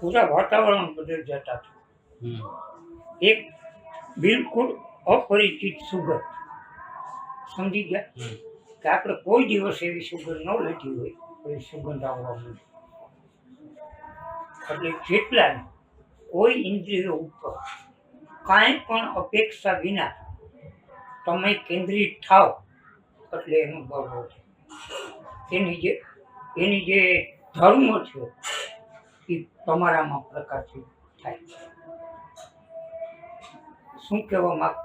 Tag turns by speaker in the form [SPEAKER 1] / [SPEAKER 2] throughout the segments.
[SPEAKER 1] पूरा वातावरण बदल जाता था। एक बिल्कुल अपरिचित सुगंध, समझी गया कि આપણે કોઈ દિવસ એવી સુગંધ ન લીધી હોય તો એ સુગંધ આવવા માંડી। એટલે જેટલા કોઈ ઇન્દ્રિયો ઉપર કાંઈ પણ અપેક્ષા વિના તમે કેન્દ્રિત થાવ એટલે એનું બળ વધે। એની જે ધર્મ છે એ તમારામાં પ્રકાશિત થાય। શું કહેવા માંગ?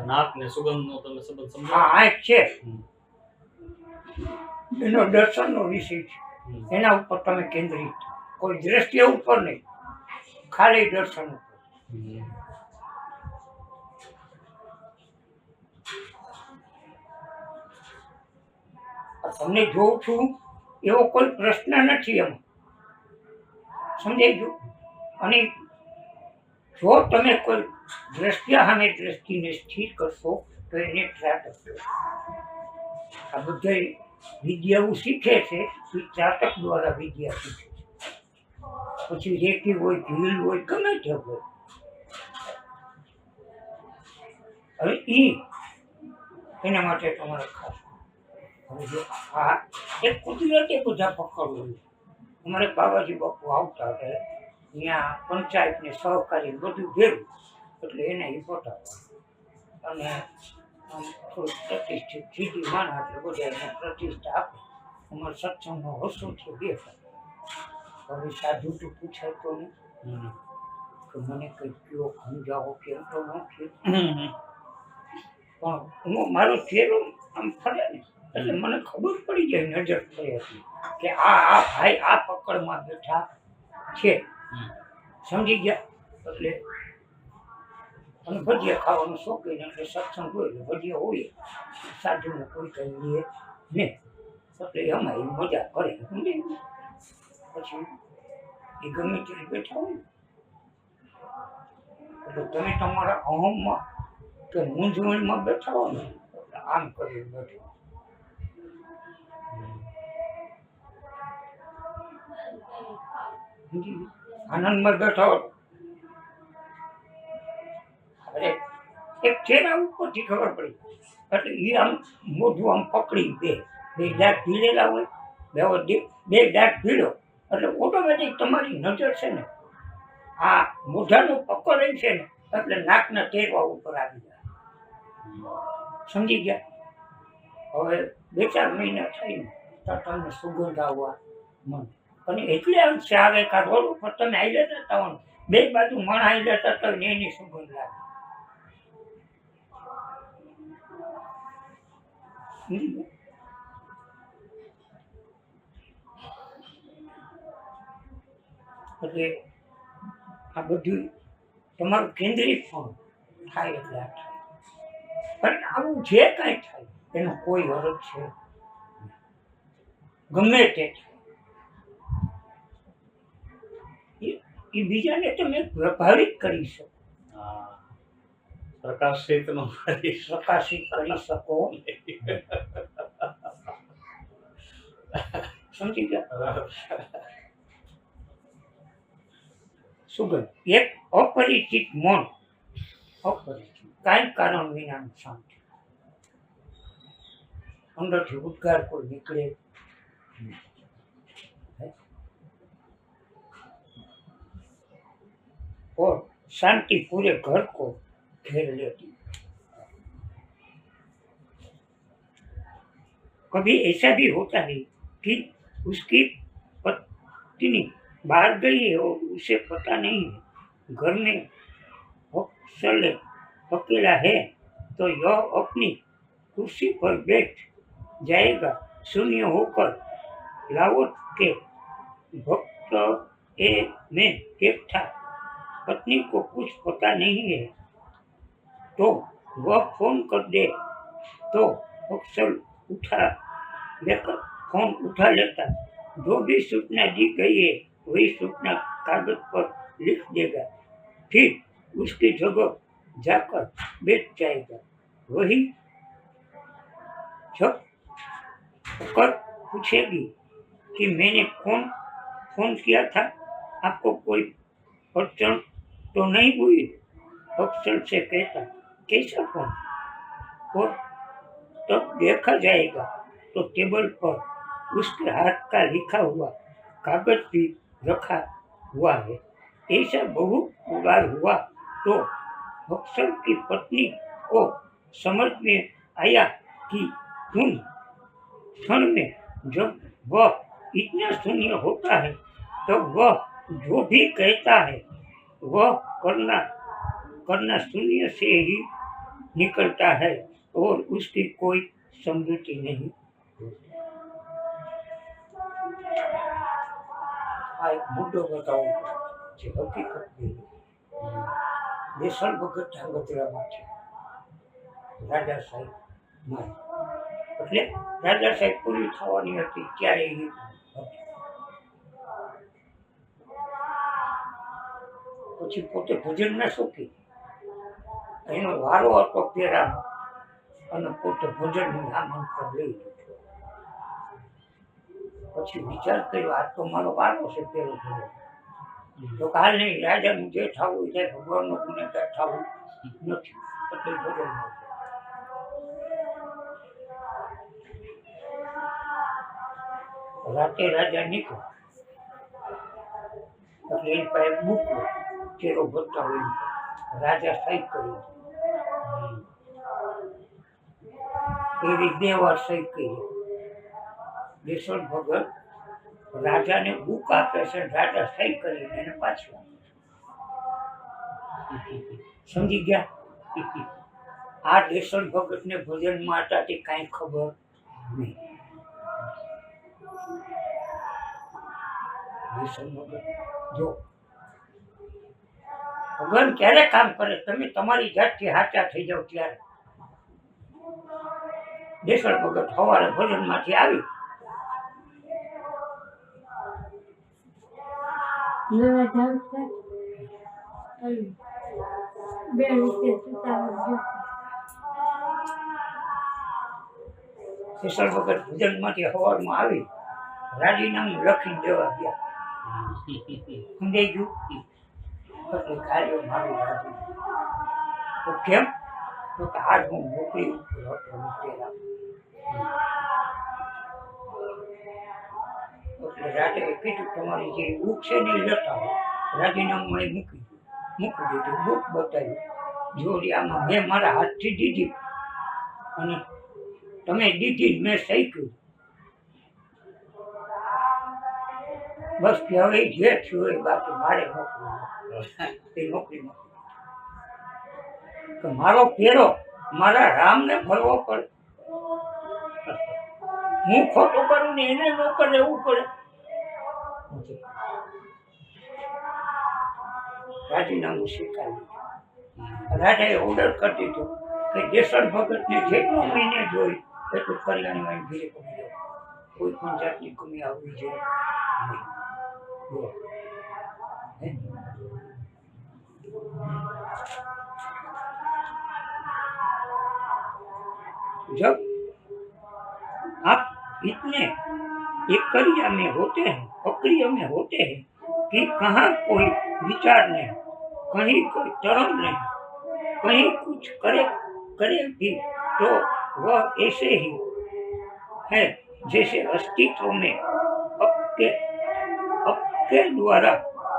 [SPEAKER 2] નાક ને સુગંધનો તમે સંબંધ સમજો?
[SPEAKER 1] હા, આંખ છે એનો દર્શનનો વિષય છે, એના ઉપર તમે કેન્દ્રિત, કોઈ દ્રષ્ટિ ઉપર નહીં, ખાલી દર્શન ઉપર। તમને જોઉં છું એવો કોઈ પ્રશ્ન નથી એમ, સમજાઈ ગયું? અને જો તમે કોઈ દ્રષ્ટિ સામે દ્રષ્ટિને સ્થિર કરશો તો એને ત્રાટક કહેવાય। આ બધા વિદ્યાઓ શીખે છે એ ત્રાટક દ્વારા વિદ્યા શીખે છે। પછી રેતી હોય, ભીલ હોય, ગમે તે હોય, હવે એના માટે તમારે ખાસ હવે જો આ એક કુદરતે બધા પકડવું। અમારે બાબાજી બાપુ આવતા હતા ત્યાં પંચાયત ને સહકારી બધું ભેગું એટલે એને એ પટાવવા અને આમ થોડું પ્રતિષ્ઠિત સીધી માના એટલે બધા એને પ્રતિષ્ઠા આપે। અમારે સત્સંગમાં વર્ષોથી બેઠા। હવે સાધુ તો પૂછાય તો નહીં કે મને કંઈ કયો સમજાવો કેમ તો નથી, પણ મારો ચહેરો આમ ફરે ને એટલે મને ખબર પડી જાય, નજર પડી હતી કે આ ભાઈ આ પકડમાં બેઠા છે, સમજી ગયા? એટલે અને ભજીયા ખાવાનું શોખીન એટલે સત્સંગ હોય એટલે ભજીયા હોય, સાધુને કોઈ કંઈ લે નહીં એટલે એમાં એ મજા કરે, સમજી ગયા? પછી એ ગમે ત્યારે બેઠા હોય એટલે તમે તમારા અહમમાં કે મૂંઝવણમાં બેઠા હો ને એટલે આમ કરી બેઠો, આનંદમાં બેઠા હો અરે એક ચહેરા ઉપરથી ખબર પડી એટલે એ આમ મોઢું આમ પકડી બે દાંત ભીડેલા હોય, બે દાંત ભીડો એટલે ઓટોમેટિક તમારી નજર છે ને આ મોઢાનું પકડ છે ને એટલે નાકના ટેરવા ઉપર આવી જાય, સમજી ગયા? હવે 2-4 મહિના થઈને તો તમને સુગંધ આવવા મન અને એટલે અંશે આવે કે રોડ ઉપર તમે આવી જતા હો બે બાજુ મણ આવી જતા તો એની સુગંધ લાગે, એટલે આ બધું તમારું કેન્દ્રિત પણ થાય એટલે આ થાય। પણ આવું જે કાંઈ થાય એનો કોઈ અર્થ છે, ગમે તે થાય એ બીજાને તમે પ્રભાવિત કરી શકો,
[SPEAKER 2] પ્રકાશિત
[SPEAKER 1] કરી શકો, સમજી ગયા? સુગંધ એક અપરિચિત મન, અપરિચિત કાંઈ કારણ વિનાનું શાંતિ, અંદરથી ઉદ્ગાર કોઈ નીકળે और शांति पूरे घर को घेर लेती। कभी ऐसा भी होता है कि उसकी पत्नी बाहर गई है और उसे पता नहीं है, घर में अकेले अकेला है तो यह अपनी कुर्सी पर बैठ जाएगा शून्य होकर लावट के भक्त में देखता। पत्नी को कुछ पता नहीं है तो वह फोन कर दे तो अक्सर फोन उठा लेता। जो भी सूचना दी गई है वही सूचना कागज पर लिख देगा, फिर उसकी जगह जाकर बैठ जाएगा। वही जब कर पूछेगी कि मैंने फोन फोन किया था, आपको कोई अड़चन तो नहीं हुई? अफसर से कहता, कैसा फोन? और तब देखा जाएगा। तो टेबल पर उसके हाथ का लिखा हुआ कागज भी रखा हुआ है। ऐसा बहुत बार हुआ तो अफसर की पत्नी को समझ में आया कि उन क्षण में जब वह इतना शून्य होता है तब वह जो भी कहता है वह करना करना शून्य से ही निकलता है और उसकी कोई समृद्धि नहीं। આ એક મુદ્દો બતાવું જે હકીકત નહીં. દેસણ ભગત ધાંગધ્રામાં છે, રાજા સાહેબ માં. એટલે રાજા સાહેબ પૂરી થવાની હતી ત્યારે એ હતી. પછી પોતે ભજનના શોખીન, એનો વારો હતો પેરાનો અને પોતે ભજનનું આમંત્રણ લઈ લીધું. પછી વિચાર કર્યો આ તો મારો વારો છે પેલો ભજન. તો કાલ નહીં, રાજાનું જે થવું છે ભગવાનનો ગુનેગાર થવું નથી, એટલે ભજન રાતે રાજા નીકળ્યો એટલે એની પાસે બુક ચેરો ભરતા હોય રાજા સહી કરી એવી 2 વાર સહી કરી. દેસણ ભગત રાજાને બુક આપે છે, રાજા સહી કરીને એને પાછું આપે છે. સમજી ગયા? આ દેસણ ભગતને ભજનમાં હતાથી કાંઈ ખબર નહીં. દેસણ ભગત જો ભગવાન ક્યારે કામ કરે, તમે તમારી જાતથી હાચા થઈ જાઓ ત્યારે. દેસણ ભગત સવારે ભજનમાંથી આવી દેસણ ભગત ભજનમાંથી સવારમાં આવી રાજીનામું લખીને દેવા ગયા. સમજાઈ ગયું? એટલે કાર્ય મારું રાજી. તો કેમ? તો કે આજ હું નોકરી ઉપર હતો મુકેલા. એટલે રાજાએ કીધું તમારી જે બુક છે ને એ લખાવો. રાજીનામું એ મૂકી દીધું. બુક બતાવી, જોડી આમાં મેં મારા હાથથી દીધી અને તમે દીધી મેં સહી કરી. બસ કે હવે જે થયું એ બાકી મારે નોકરી નોકરી તો મારો ફેરો મારા રામને ભરવો પડે. હું ખોટું કરું ને એને નોકર રહેવું પડે. રાજીનામું સ્વીકાર્યું. રાજાએ ઓર્ડર કરી દીધો કે દેસણ ભગતને જેટલો મહિને જોઈ એટલું કલ્યાણમાં ઘીરે કમી જાય, કોઈ પણ જાતની કમી આવવી જોઈએ નહીં. जब आप इतने एकरिया में होते हैं, अक्रिय में होते हैं कि कहाँ कोई विचार नहीं, कहीं कोई तरंग नहीं, कहीं कुछ करे भी तो वह ऐसे ही है जैसे अस्तित्व में आपके द्वारा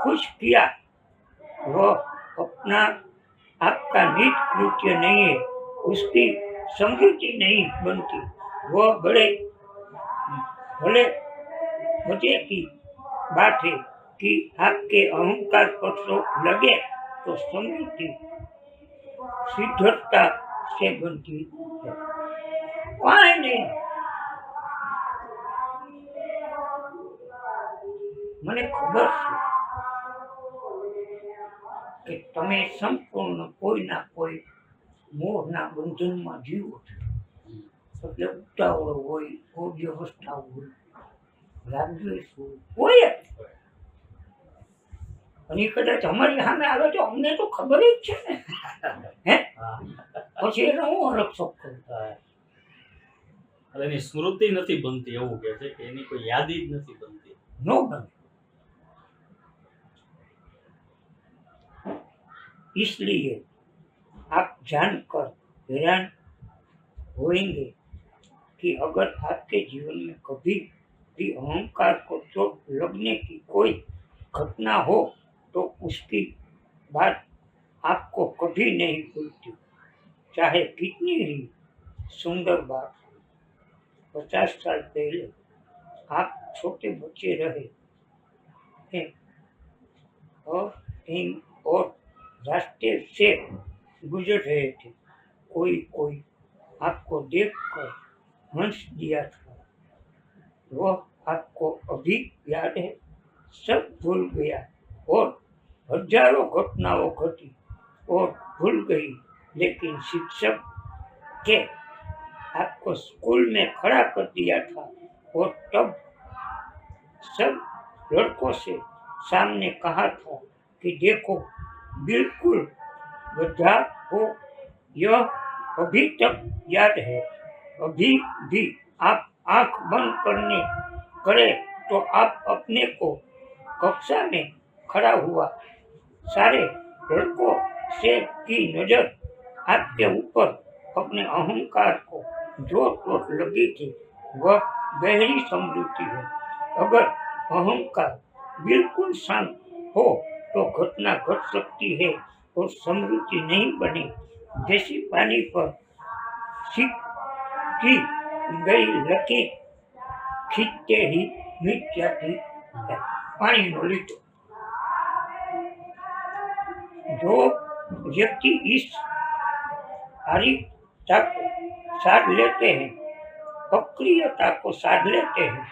[SPEAKER 1] कुछ किया वह अपना आपका निज कृत्य नहीं है, उसकी समृद्धि नहीं बनती. वह भले मजे की बात है कि आपके अहंकार पर तो लगे तो समृद्धि सिद्धता से बनती है. काई नहीं. મને ખબર છે કે તમે સંપૂર્ણ કોઈના કોઈ મોહના બંધનમાં જીવો છો. એટલે ઉતાવળ હોય, કોઈ અવસ્થા હોય, રાગદ્વેષ હોય, અને એ કદાચ અમારી સામે આવે તો અમને તો ખબર જ છે ને. હે પછી એને હું રક્ષક કરું?
[SPEAKER 2] એની સ્મૃતિ નથી બનતી એવું કે છે કે એની કોઈ યાદી જ નથી બનતી.
[SPEAKER 1] નો બને. इसलिए आप जानकर हैरान होंगे कि अगर आपके जीवन में कभी भी अहंकार को चोट लगने की कोई घटना हो तो उसकी बात आपको कभी नहीं भूलती, चाहे कितनी ही सुंदर बात। 50 साल पहले आप छोटे बच्चे रहे हैं और रास्ते से गुजर रहे थे। कोई आपको देखकर हंस दिया था, वह आपको अभी याद है? सब भूल गया और हजारों घटनाओं घटी और भूल गई, लेकिन शिक्षक के आपको स्कूल में खड़ा कर दिया था और तब सब लड़कों से सामने कहा था कि देखो बिल्कुल गधा हो। यह अभी तक याद है। अभी भी आप आंख बंद करे तो आप अपने को कक्षा में खड़ा हुआ सारे लड़कों से की नजर आपके ऊपर अपने अहंकार को जो चोट लगी थी वह गहरी स्मृति है। अगर अहंकार बिल्कुल शांत हो तो घटना घट सकती है और स्मृति नहीं बने। जैसी पानी पर खींची गई लकीर खींचते ही मिट जाती है। पानी नो लीटो। जो व्यक्ति इस आरिता को साध लेते हैं, अक्रियता को साध लेते हैं,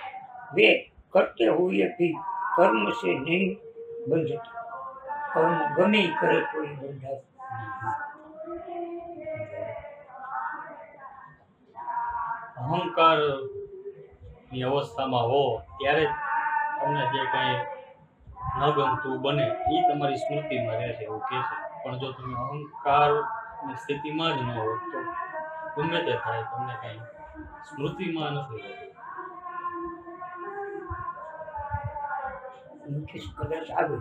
[SPEAKER 1] वे करते हुए भी कर्म से नहीं बंधते। कर्म गमे ही करे तो ही बंधाय।
[SPEAKER 2] અહંકાર ની અવસ્થામાં હો ત્યારે તમને જે કાંઈ ન ગમતું બને એ તમારી સ્મૃતિમાં રહે છે એવું કહે છે. પણ જો તમે અહંકારની સ્થિતિમાં જ ન હો તો ગમે તે થાય તમને કાંઈ સ્મૃતિમાં નથી રહેતું.
[SPEAKER 1] મુકેશ કદાચ આવે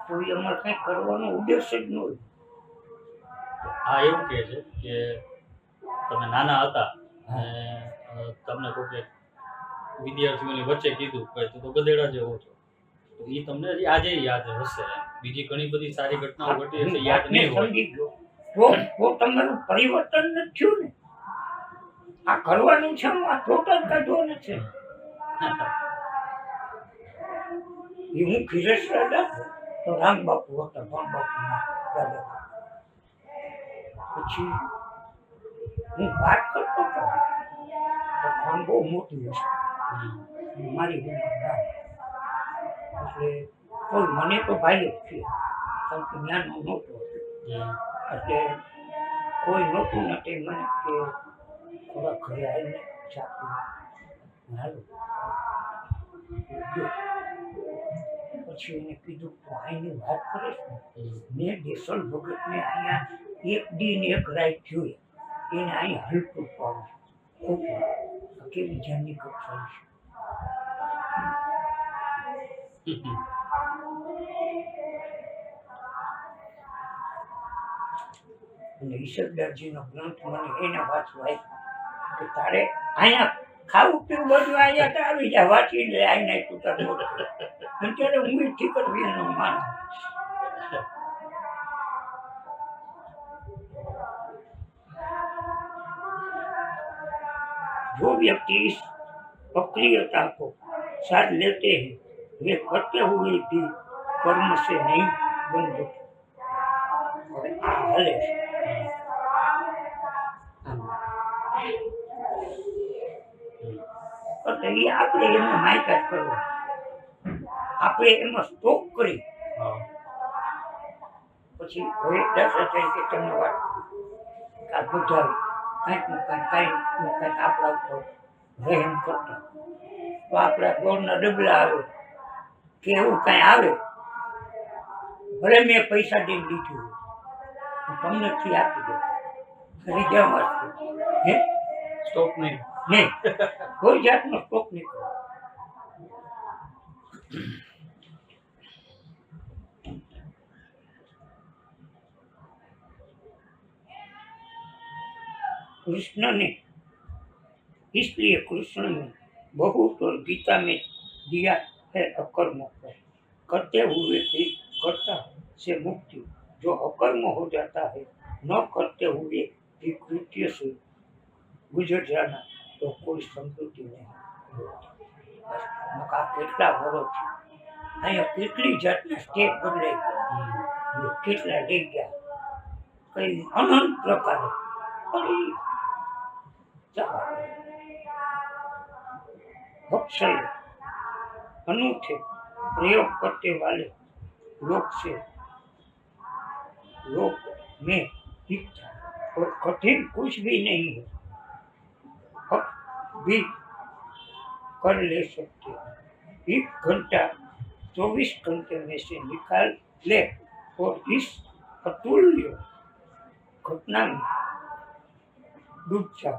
[SPEAKER 1] તો એ અમારે કંઈ કરવાનો ઉદ્દેશ જ ન હોય.
[SPEAKER 2] આ એવું કહે છે કે તમે નાના હતા અને તમને કોઈ વિદ્યાર્થીઓની વચ્ચે કીધું કે તું તો ગધેડા જેવો છો, તો એ તમને હજી આજે યાદ હશે. બીજી ઘણી બધી સારી ઘટનાઓ ઘટી હશે, યાદ નહીં હોય.
[SPEAKER 1] સમજી ગયો તો તમારું પરિવર્તન નથી થયું ને. આ કરવાનું છે, આ ટોટલ કાઢવાનું છે. એ હું ખીરેશ દાદા તો રામ બાપુ હતા, રામ બાપુના દાદા. પછી હું વાત કરતો હતો તો ફોન બહુ મોટી હશે, મારી ઉંમર એટલે કોઈ મને તો ભાઈ જ છે, કારણ કે જ્ઞાન નહોતો એટલે કોઈ નહોતું નથી. મને કે થોડા ઘરે આવીને ચાપી હાલો. પછી એને કીધું તો અહીંની વાત કરીશ ને, મેં દેસલ ભગતને અહીંયા એક દિન એક રાત જોઈ, એને અહીં હલકું પાડું ખૂબ કેવી જાનની કક્ષા છે. અને ઈશ્વરદાસજીનો ગ્રંથ મને એના વાંચવા આવ્યો કે તારે અહીંયા ખાવું પીવું બધું અહીંયા આવી જાય, વાંચી લે આવી નાખ્યું તાર મોટું. અત્યારે હું ઠીકર વિયાનો માનું. जो व्यक्ति इस अक्रियता को साथ लेते हैं वे करते हुए भी कर्म से नहीं बंधते. એટલે એ આપણે એમાં માયકાત કરવા, આપણે એમાં સ્ટોક કરી પછી હવે દાખલા તરીકે તમને વાત આ બધા કાંઈક આપણા ઉપર રહેમ કરતા, તો આપણા ગોળના ડબલા આવે કે એવું કાંઈ આવે, ભલે મેં પૈસા દઈ દીધું હું તમને થી આપી દઉં, ખરી જવા હે
[SPEAKER 2] સ્ટોક નહીં,
[SPEAKER 1] નહીં કોઈ જાતનો સ્ટોક નહીં કરો. कृष्ण ने इसलिए कृष्ण ने बहुतोर गीता में दिया है अकर्म को करते हुए भी कर्ता से मुक्ति। जो अकर्म हो जाता है न करते हुए भी कृत्य से गुजर जाना तो कोई समृद्धि नहीं होती। मका કેટલા વર્ષ અહીંયા કેટલી જાતના સ્ટેપ બદલાઈ ગયા, કેટલા લઈ ગયા, કઈ અનંત પ્રકારે પણ ઈ ચાલે। अक्षय अनूठे प्रयोग करते वाले लोग से लोग में इच्छा और कठिन कुछ भी नहीं है, अब भी कर ले सकते हैं। 1 घंटा 24 घंटे में से निकाल ले और इस अतुल्य घटना में डूब जा।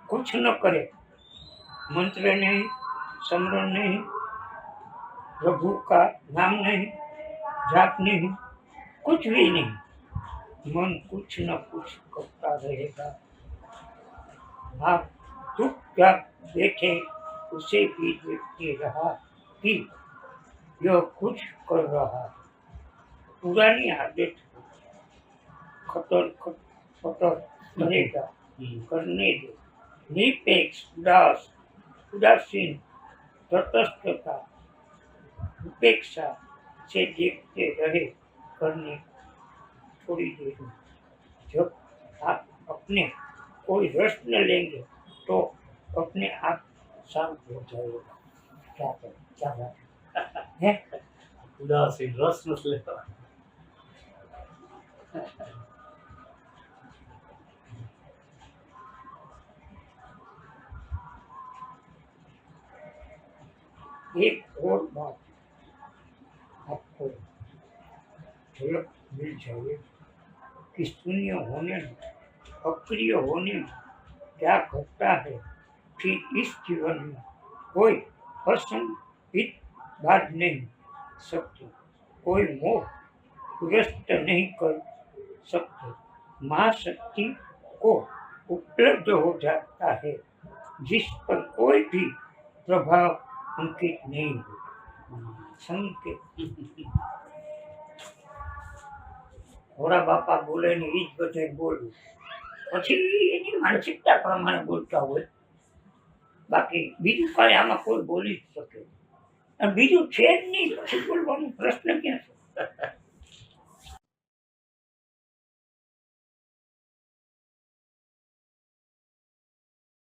[SPEAKER 1] कुछ न करे, मंत्र नहीं, स्मरण नहीं, प्रभु का नाम नहीं, जाप नहीं, कुछ भी नहीं, मन कुछ न कुछ करता रहेगा। आप चुपचाप बैठे उसे भी देखते रहा कि यह कुछ कर रहा। पुरानी आदत खतर खतर करेगा, करने दो। निरपेक्ष उदासीन तटस्थता उपेक्षा से देखते रहे, करने थोड़ी देर में। जब आप अपने कोई रस न लेंगे तो अपने आप शांत हो जाएगा। क्या करें, क्या बात है?
[SPEAKER 2] ઉદાસીન રસ નથી લેતા।
[SPEAKER 1] एक और बात आपको झलक मिल जाए कि शून्य होने में, अक्रिय होने में क्या घटता है कि इस जीवन में कोई असंगित बात नहीं सकती, कोई मोह ग्रस्त नहीं कर सकते। महाशक्ति को उपलब्ध हो जाता है जिस पर कोई भी प्रभाव अंकित नहीं हो। संकेत ઘોડા બાપા બોલે ને એ જ બધે બોલવું, પછી એની માનસિકતા પ્રમાણે બોલતા હોય, બાકી બીજું કાંઈ આમાં કોઈ બોલી જ શકે અને બીજું છે જ નહીં, પછી બોલવું